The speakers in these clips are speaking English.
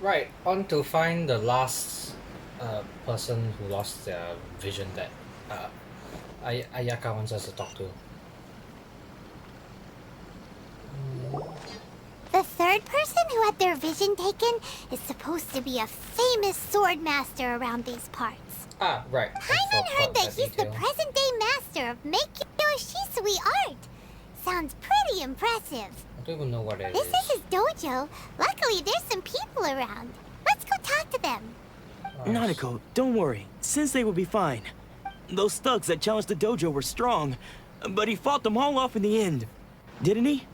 Right, on to find the last person who lost their vision that uh, Ayaka wants us to talk to. The third person who had their vision taken is supposed to be a famous sword master around these parts. Ah, right, I Paimon heard forgot that that he's the detail. present-day master of Meikyo Shisui art. Sounds pretty impressive. I don't even know what it This is. is his dojo. Luckily, there's some people around. Let's go talk to them. Nice. Nanako, don't worry. Sensei will be fine. Those thugs that challenged the dojo were strong, but he fought them all off in the end. Didn't he?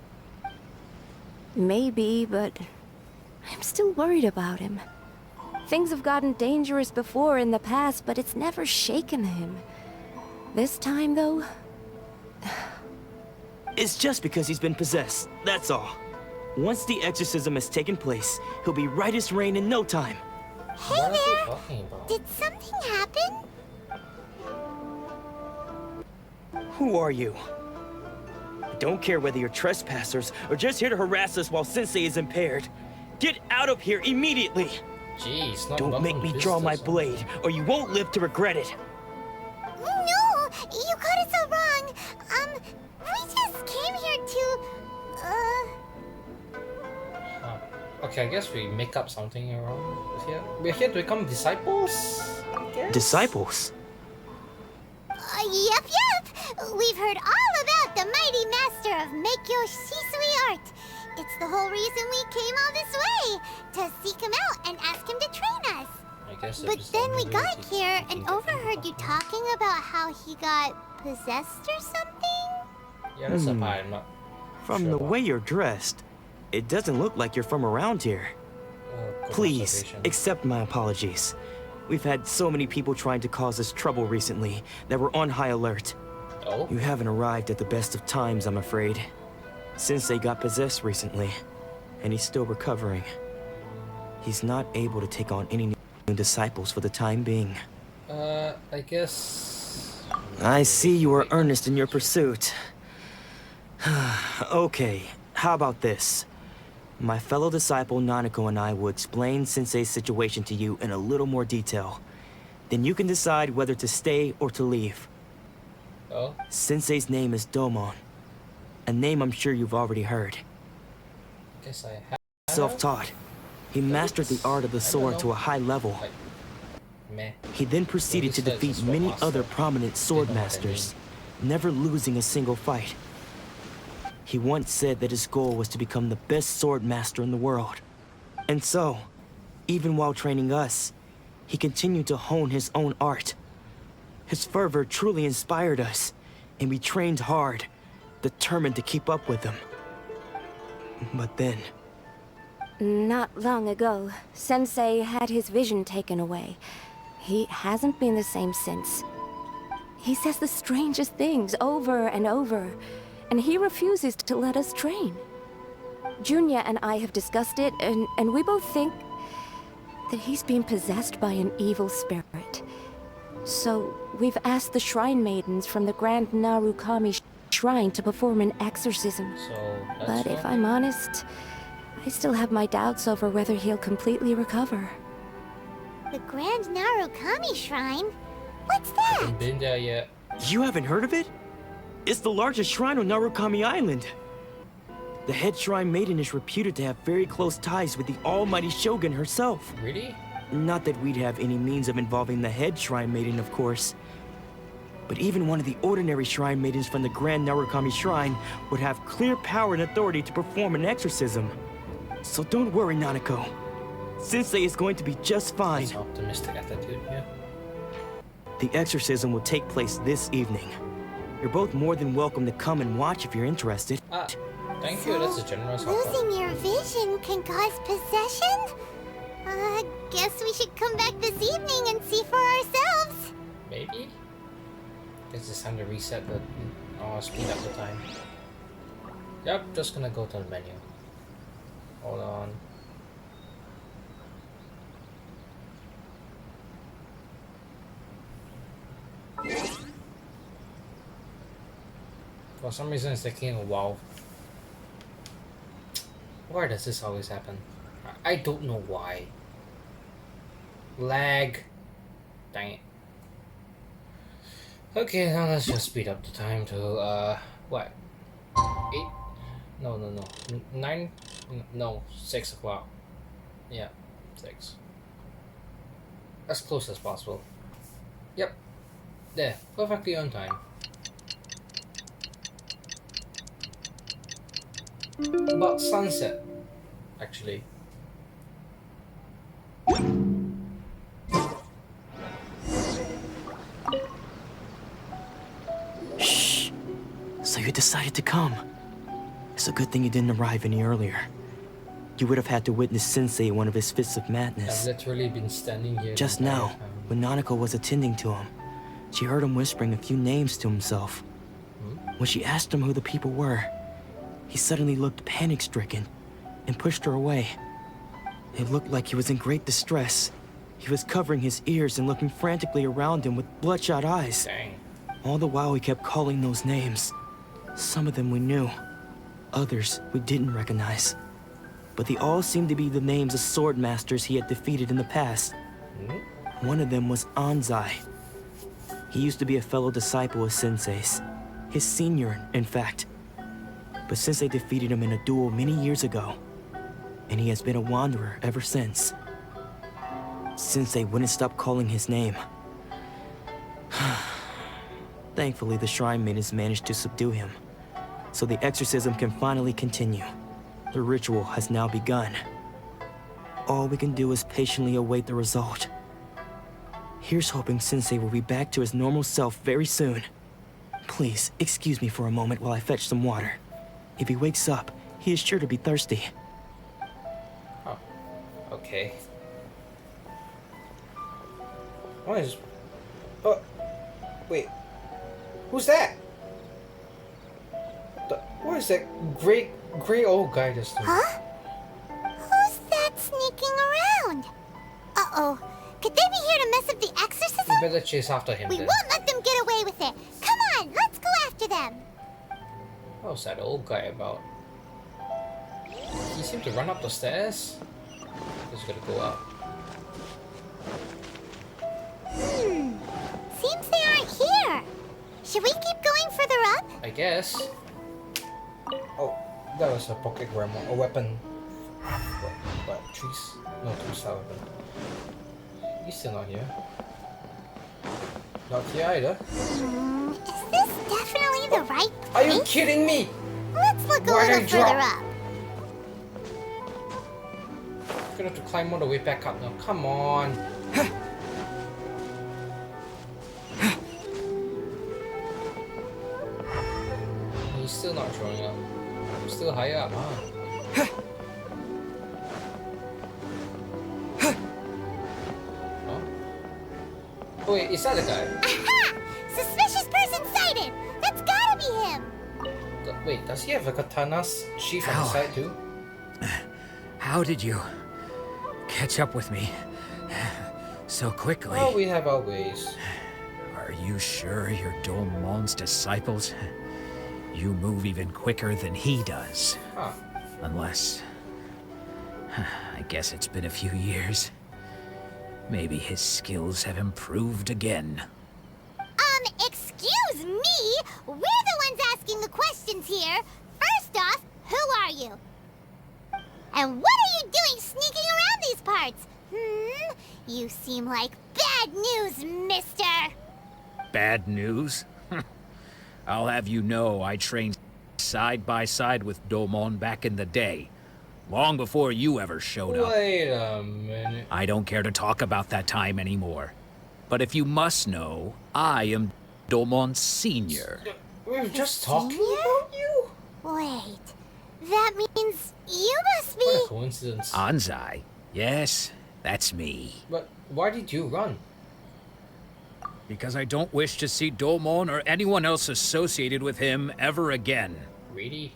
Maybe, but I'm still worried about him. Things have gotten dangerous before in the past, but it's never shaken him. This time, though, It's just because he's been possessed, that's all. Once the exorcism has taken place, he'll be right as rain in no time. Hey What are they there! talking about? Did something happen? Who are you? I don't care whether you're trespassers or just here to harass us while Sensei is impaired. Get out of here immediately! Jeez, not Don't make welcome me draw my visitors, huh? blade, or you won't live to regret it. No! You got it so wrong. We just came here to... Huh. Okay, I guess we make up something around here. We're here to become disciples, I guess? Disciples? Yep. We've heard all about the mighty master of Meikyo Shisui art. It's the whole reason we came all this way, to seek him out and ask him to train us. I guess But it's then we only got to here keep and getting overheard you fucking- talking about how he got possessed or something? Yeah, that's a part I'm not From sure the about. way you're dressed, it doesn't look like you're from around here. Good Please, observation. accept my apologies. We've had so many people trying to cause us trouble recently that we're on high alert. Oh? You haven't arrived at the best of times, I'm afraid. Sensei got possessed recently, and he's still recovering. He's not able to take on any new disciples for the time being. I guess... I see you are earnest in your pursuit. Okay, how about this? My fellow disciple Nanako and I will explain Sensei's situation to you in a little more detail. Then you can decide whether to stay or to leave. Oh? Sensei's name is Domon, a name I'm sure you've already heard. Guess I have... Self-taught, he mastered the art of the sword to a high level. Like, meh. He then proceeded to Well, this defeat guy's a sword many master. other prominent sword Didn't know what that masters, never losing a single fight. He once said that his goal was to become the best sword master in the world. And so, even while training us, he continued to hone his own art. His fervor truly inspired us, and we trained hard, determined to keep up with him. But then, not long ago, Sensei had his vision taken away. He hasn't been the same since. He says the strangest things over and over, and he refuses to let us train. Junya and I have discussed it, and we both think that he's been possessed by an evil spirit. So, we've asked the shrine maidens from the Grand Narukami Shrine to perform an exorcism. So, that's But if all? I'm honest, I still have my doubts over whether he'll completely recover. The Grand Narukami Shrine? What's Haven't that? been there yet. you haven't heard of it? It's the largest shrine on Narukami Island. The head shrine maiden is reputed to have very close ties with the almighty shogun herself. Really? Not that we'd have any means of involving the head shrine maiden, of course. But even one of the ordinary shrine maidens from the Grand Narukami Shrine would have clear power and authority to perform an exorcism. So don't worry, Nanako. Sensei is going to be just fine. That's an optimistic attitude, yeah. The exorcism will take place this evening. You're both more than welcome to come and watch if you're interested. Ah, thank you, that's a generous offer. Losing your vision can cause possession? Guess we should come back this evening and see for ourselves. Maybe? Guess it's time to reset the... speed up the time. Yep, just gonna go to the menu. Hold on. For some reason it's taking a while. Why does this always happen? I don't know why. Lag. Dang it. Okay, now let's just speed up the time to, what? 8? No. 9? No, 6 o'clock. Yeah, 6. As close as possible. Yep. There, perfectly on time. About sunset, actually. Shh. So you decided to come. It's a good thing you didn't arrive any earlier. You would have had to witness Sensei in one of his fits of I've madness. literally been standing here Just the entire now, time. when Nanako was attending to him, she heard him whispering a few names to himself. When she asked him who the people were, he suddenly looked panic-stricken and pushed her away. It looked like he was in great distress. He was covering his ears and looking frantically around him with bloodshot eyes. Dang. All the while he kept calling those names. Some of them we knew, others we didn't recognize. But they all seemed to be the names of sword masters he had defeated in the past. One of them was Anzai. He used to be a fellow disciple of Sensei's. His senior, in fact. But Sensei defeated him in a duel many years ago, and he has been a wanderer ever since. Sensei wouldn't stop calling his name. Thankfully, the shrine maidens managed to subdue him, so the exorcism can finally continue. The ritual has now begun. All we can do is patiently await the result. Here's hoping Sensei will be back to his normal self very soon. Please, excuse me for a moment while I fetch some water. If he wakes up, he is sure to be thirsty. Oh, okay. What is... Oh, wait. Who's that? What is that gray old guy just doing? Huh? Who's that sneaking around? Uh-oh. Could they be here to mess up the exorcism? We better chase after him We then. won't let them get away with it. Come on, let's go after them. What's that old guy about? He seemed to run up the stairs. He's gonna go up. Seems they aren't here. Should we keep going further up? I guess. Oh, that was a pocket grandma. A weapon. What? Trees? No, two-star weapon. He's still not here. Not here either. Is this definitely the right place? Are you kidding me? Let's look a Why'd I little further drop? up. I'm gonna have to climb all the way back up now. Come on. He's still not showing up. I'm still higher up, huh? Oh? Oh wait, is that the guy? Aha! Suspicious person sighted! That's gotta be him! Wait, does he have a katana sheath on the Ow. side too? How did you catch up with me so quickly? Well, we have our ways. Are you sure you're Domon's disciples? You move even quicker than he does. Huh. Unless... I guess it's been a few years. Maybe his skills have improved again. Excuse me? We're the ones asking the questions here. First off, who are you? And what are you doing sneaking around these parts? You seem like bad news, mister. Bad news? I'll have you know I trained side by side with Domon back in the day. Long before you ever showed up. Wait a minute. I don't care to talk about that time anymore. But if you must know, I am Domon's senior. We were just talking Senior? about you? Wait, that means you must What a be... coincidence. Anzai? Yes, that's me. But why did you run? Because I don't wish to see Domon or anyone else associated with him ever again. Really?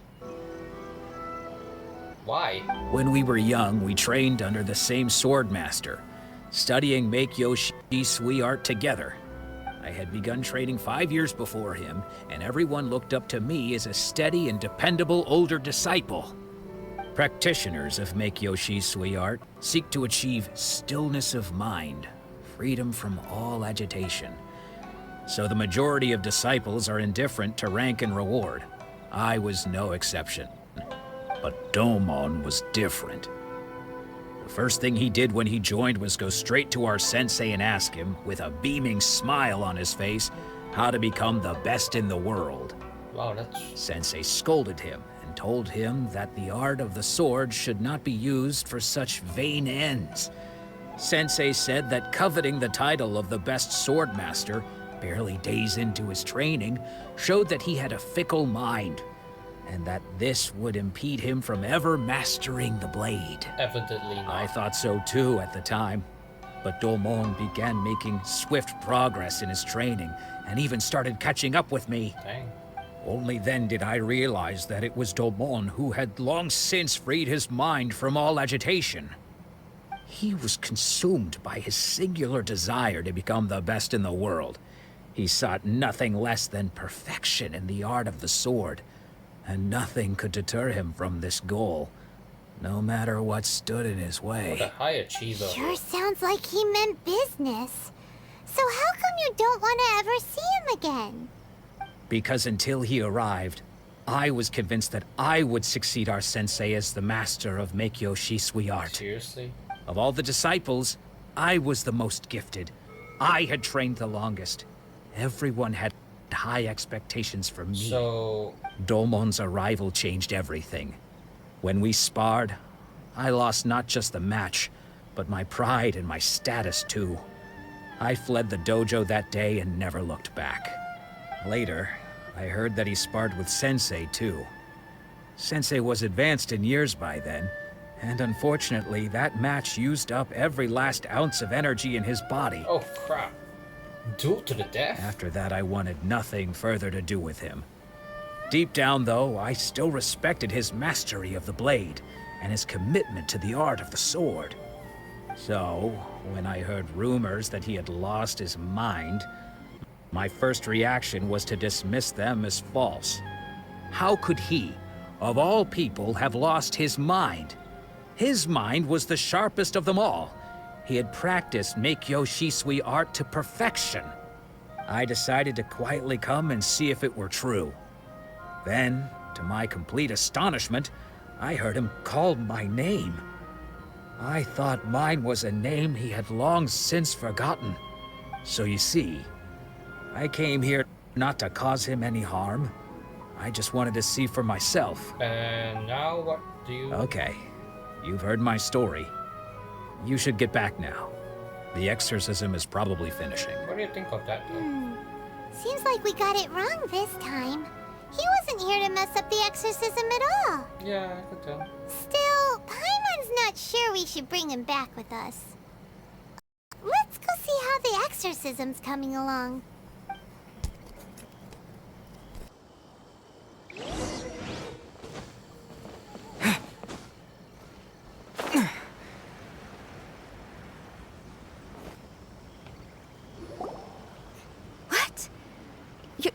Why? When we were young, we trained under the same sword master, studying Meikyo Shisui art together. I had begun training 5 years before him, and everyone looked up to me as a steady and dependable older disciple. Practitioners of Meikyo Shisui art seek to achieve stillness of mind freedom from all agitation. So the majority of disciples are indifferent to rank and reward. I was no exception. But Domon was different. The first thing he did when he joined was go straight to our sensei and ask him, with a beaming smile on his face, how to become the best in the world. Wow, that's... Sensei scolded him and told him that the art of the sword should not be used for such vain ends. Sensei said that coveting the title of the best sword master, barely days into his training, showed that he had a fickle mind, and that this would impede him from ever mastering the blade. Evidently not. I thought so too at the time, but Domon began making swift progress in his training, and even started catching up with me. Dang. Only then did I realize that it was Domon who had long since freed his mind from all agitation. He was consumed by his singular desire to become the best in the world. He sought nothing less than perfection in the art of the sword, and nothing could deter him from this goal, no matter what stood in his way. What a high achiever. Sure sounds like he meant business. So how come you don't want to ever see him again? Because until he arrived, I was convinced that I would succeed our sensei as the master of Meikyo Shisui art. Seriously? Of all the disciples, I was the most gifted. I had trained the longest. Everyone had high expectations for me. So... Domon's arrival changed everything. When we sparred, I lost not just the match, but my pride and my status too. I fled the dojo that day and never looked back. Later, I heard that he sparred with Sensei too. Sensei was advanced in years by then, and unfortunately that match used up every last ounce of energy in his body. Oh crap. Duel to the death? After that, I wanted nothing further to do with him. Deep down, though, I still respected his mastery of the blade and his commitment to the art of the sword. So, when I heard rumors that he had lost his mind, my first reaction was to dismiss them as false. How could he, of all people, have lost his mind? His mind was the sharpest of them all. He had practiced Meikyo Shisui art to perfection. I decided to quietly come and see if it were true. Then, to my complete astonishment, I heard him call my name. I thought mine was a name he had long since forgotten. So you see, I came here not to cause him any harm. I just wanted to see for myself. And now what do you... Okay, you've heard my story. You should get back now. The exorcism is probably finishing. What do you think of that though? Seems like we got it wrong this time. He wasn't here to mess up the exorcism at all. Yeah, I could tell. Still, Paimon's not sure we should bring him back with us. Let's go see how the exorcism's coming along. What?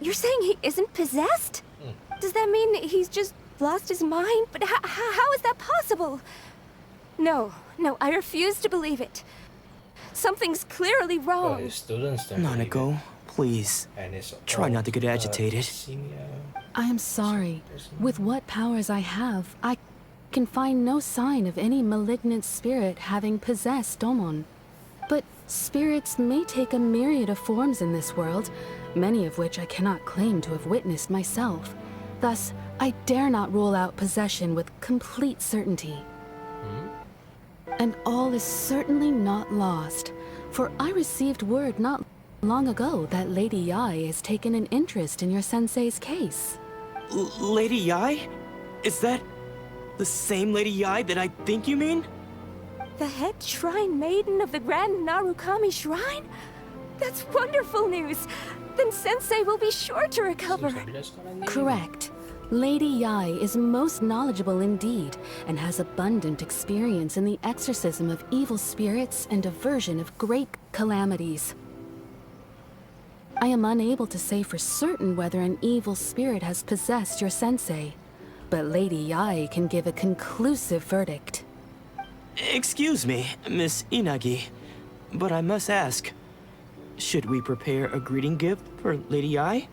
You're saying he isn't possessed? Does that mean he's just lost his mind? But how is that possible? No, I refuse to believe it. Something's clearly Well, wrong. his students don't believe Nanako, it. please. And his Try not to get own, agitated. senior I am sorry. person. With what powers I have, I can find no sign of any malignant spirit having possessed Domon. But spirits may take a myriad of forms in this world, many of which I cannot claim to have witnessed myself. Thus, I dare not rule out possession with complete certainty. And all is certainly not lost, for I received word not long ago that Lady Yai has taken an interest in your sensei's case. Lady Yai? Is that the same Lady Yai that I think you mean? The head shrine maiden of the Grand Narukami Shrine? That's wonderful news! Then Sensei will be sure to recover. Seems like that's what I need. Correct. Lady Yai is most knowledgeable indeed, and has abundant experience in the exorcism of evil spirits and aversion of great calamities. I am unable to say for certain whether an evil spirit has possessed your sensei, but Lady Yai can give a conclusive verdict. Excuse me, Miss Inagi. But I must ask, should we prepare a greeting gift for Lady Ai?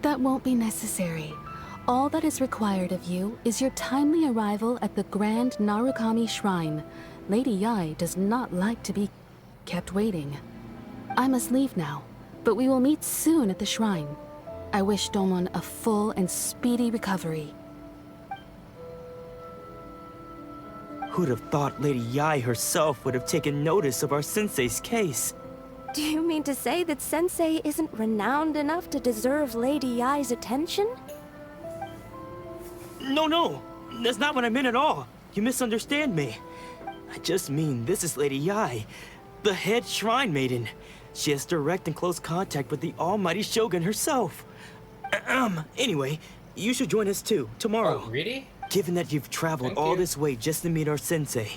That won't be necessary. All that is required of you is your timely arrival at the Grand Narukami Shrine. Lady Yai does not like to be kept waiting. I must leave now, but we will meet soon at the shrine. I wish Domon a full and speedy recovery. Who'd have thought Lady Yai herself would have taken notice of our sensei's case? Do you mean to say that Sensei isn't renowned enough to deserve Lady Yai's attention? No, that's not what I meant at all. You misunderstand me. I just mean this is Lady Yai, the head shrine maiden. She has direct and close contact with the almighty Shogun herself. Anyway, you should join us too, tomorrow. Oh, really? Given that you've traveled Thank all you. this way just to meet our sensei,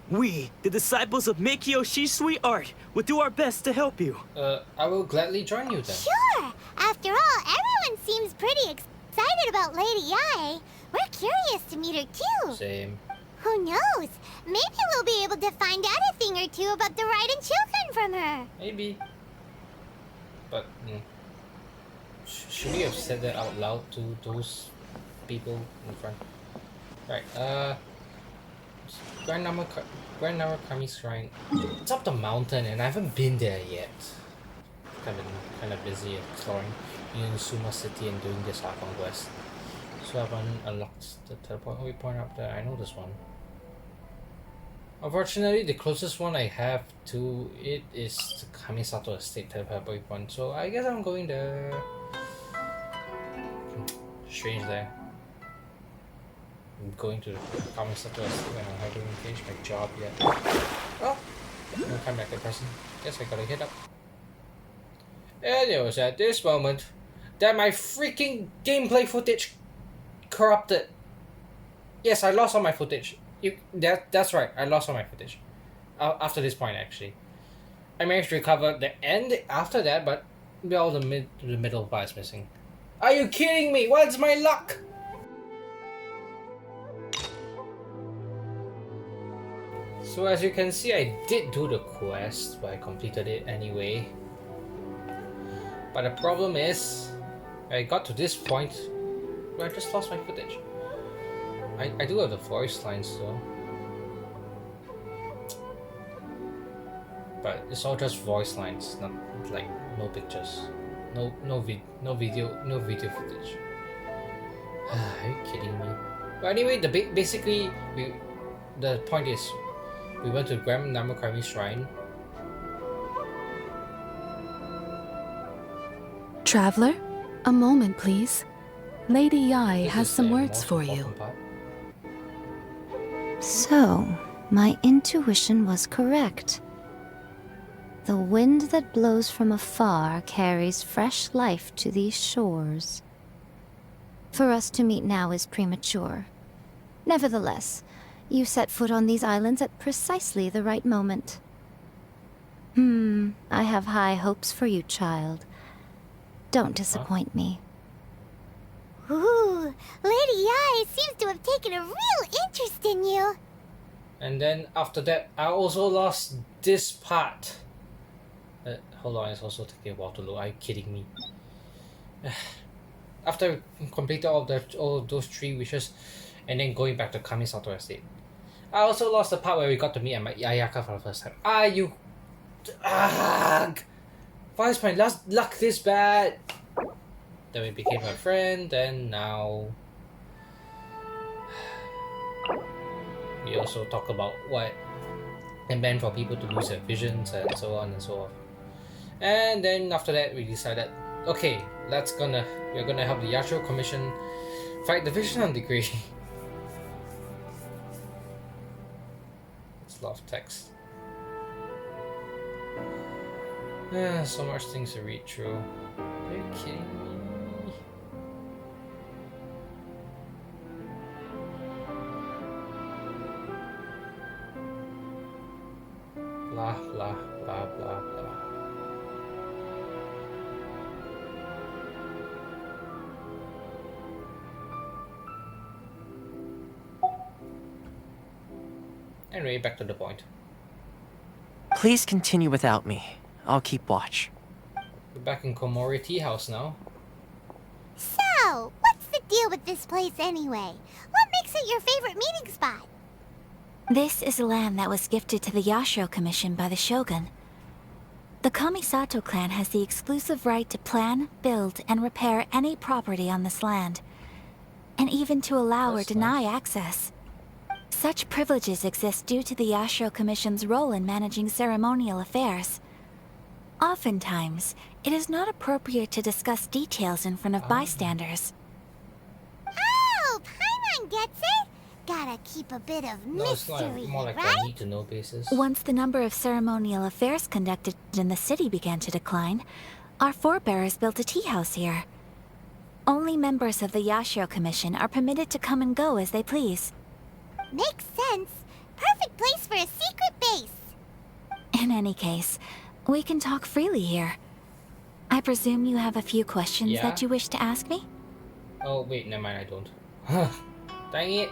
we, the disciples of Meikyo Shisui Art, will do our best to help you. I will gladly join you then. Sure! After all, everyone seems pretty excited about Lady Yai. We're curious to meet her too. Same. Who knows? Maybe we'll be able to find out a thing or two about the Raiden Shogun from her. Maybe. But, should we have said that out loud to those people in front? Right, Grand Narukami Shrine. It's up the mountain and I haven't been there yet. I've been kind of busy exploring Inazuma City and doing this archon quest. So I haven't unlocked the teleport waypoint up there. I know this one. Unfortunately, the closest one I have to it is the Kamisato Estate teleport waypoint. So I guess I'm going there. Strange there. I'm going to the Kamisato Estate when I haven't finished my job yet. Oh! No time back to person. Guess I gotta hit up. And it was at this moment that my freaking gameplay footage corrupted. Yes, I lost all my footage. That's right, I lost all my footage. After this point, actually. I managed to recover the end after that, but all the middle part is missing. Are you kidding me? What's my luck? So as you can see, I did do the quest, but I completed it anyway. But the problem is, I got to this point where I just lost my footage. I do have the voice lines though. But it's all just voice lines, not like no pictures. No video footage. Are you kidding me? But anyway, basically the point is we went to Grand Narukami Shrine. Traveler, a moment please. Lady Yai This has is some the words most for you. important part. So, my intuition was correct. The wind that blows from afar carries fresh life to these shores. For us to meet now is premature. Nevertheless, you set foot on these islands at precisely the right moment. I have high hopes for you, child. Don't disappoint me. Ooh, Lady Yai seems to have taken a real interest in you. And then after that, I also lost this part. Hold on, it's also taking a while to load. Are you kidding me? After completing all those 3 wishes, and then going back to Kamisato Estate, I also lost the part where we got to meet Ayaka for the first time. Why is my luck this bad? Then we became a friend, then now we also talk about what it meant for people to lose their visions and so on and so on. And then after that we decided, okay, we're gonna help the Yasho Commission fight the Vision Degree. It's a lot of text. So much things to read through. Are you kidding me? Blah blah blah blah blah. Anyway, back to the point. Please continue without me. I'll keep watch. We're back in Komori Tea House now. So, what's the deal with this place anyway? What makes it your favorite meeting spot? This is land that was gifted to the Yashiro Commission by the Shogun. The Kamisato clan has the exclusive right to plan, build, and repair any property on this land, and even to allow or deny access. Such privileges exist due to the Yashiro Commission's role in managing ceremonial affairs. Oftentimes, it is not appropriate to discuss details in front of bystanders. Oh, Paimon gets it! Gotta keep a bit of No, it's mystery, more like right? a need-to-know basis. Once the number of ceremonial affairs conducted in the city began to decline, our forebears built a tea house here. Only members of the Yashiro Commission are permitted to come and go as they please. Makes sense. Perfect place for a secret base. In any case, we can talk freely here. I presume you have a few questions that you wish to ask me? Oh, wait, never mind, I don't. Dang it.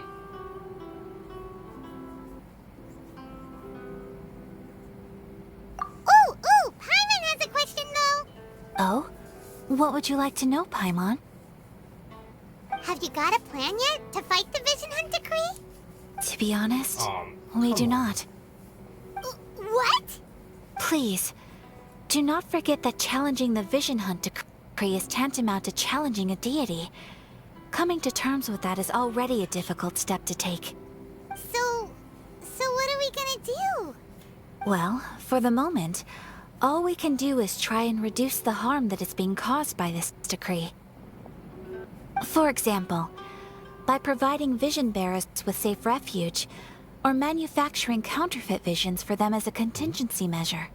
Ooh, Paimon has a question though. Oh? What would you like to know, Paimon? Have you got a plan yet to fight the Vision Hunt Decree? To be honest, we do not. What? Please, do not forget that challenging the Vision Hunt Decree is tantamount to challenging a deity. Coming to terms with that is already a difficult step to take. So what are we gonna do? Well, for the moment, all we can do is try and reduce the harm that is being caused by this decree. For example, by providing vision bearers with safe refuge, or manufacturing counterfeit visions for them as a contingency measure.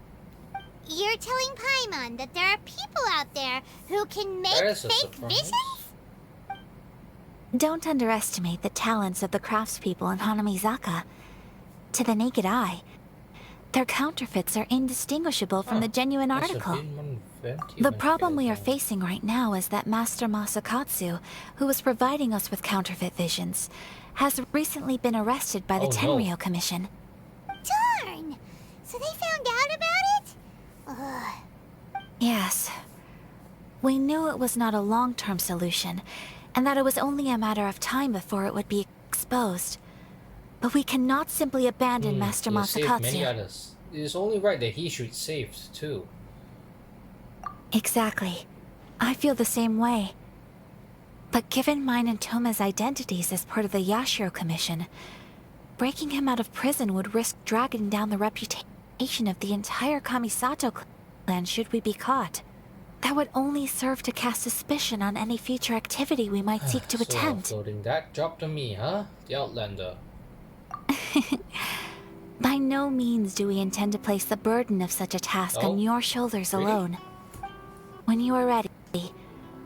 You're telling Paimon that there are people out there who can make That is a fake surprise. visions? Don't underestimate the talents of the craftspeople in Hanamizaka. To the naked eye, their counterfeits are indistinguishable from the genuine That's a article. bit more inventive, The I problem feel we are like. facing right now is that Master Masakatsu, who was providing us with counterfeit visions, has recently been arrested by the Oh, no. Tenryo Commission. Darn! So they found out about it? Ugh. Yes. We knew it was not a long-term solution, and that it was only a matter of time before it would be exposed. But we cannot simply abandon Master He saved many Masakatsu. others. It is only right that he should saved too. Exactly. I feel the same way. But given mine and Toma's identities as part of the Yashiro Commission, breaking him out of prison would risk dragging down the reputation of the entire Kamisato clan should we be caught. That would only serve to cast suspicion on any future activity we might seek to So attempt. offloading that job to me, huh? The Outlander. By no means do we intend to place the burden of such a task on Oh, your shoulders really? alone. When you are ready,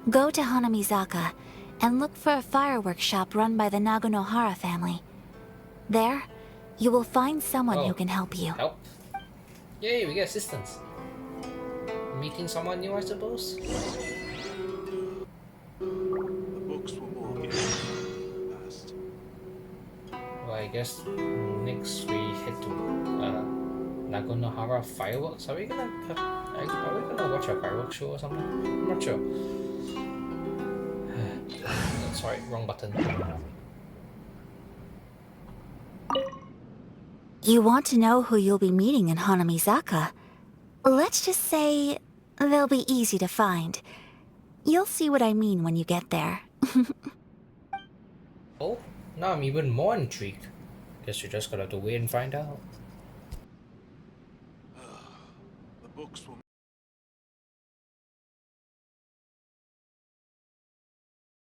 go to Hanamizaka and look for a fireworks shop run by the Naganohara family. There, you will find someone Oh. who can help you. Help. Yay, we get assistance. Meeting someone new, I suppose? The books were mortgaged last. Well, I guess next we head to Naganohara fireworks. Are we gonna watch a fireworks show or something? I'm not sure. Sorry, wrong button. You want to know who you'll be meeting in Hanamizaka? Let's just say they'll be easy to find. You'll see what I mean when you get there. Oh, now I'm even more intrigued. Guess you're just gonna have to wait and find out. The books were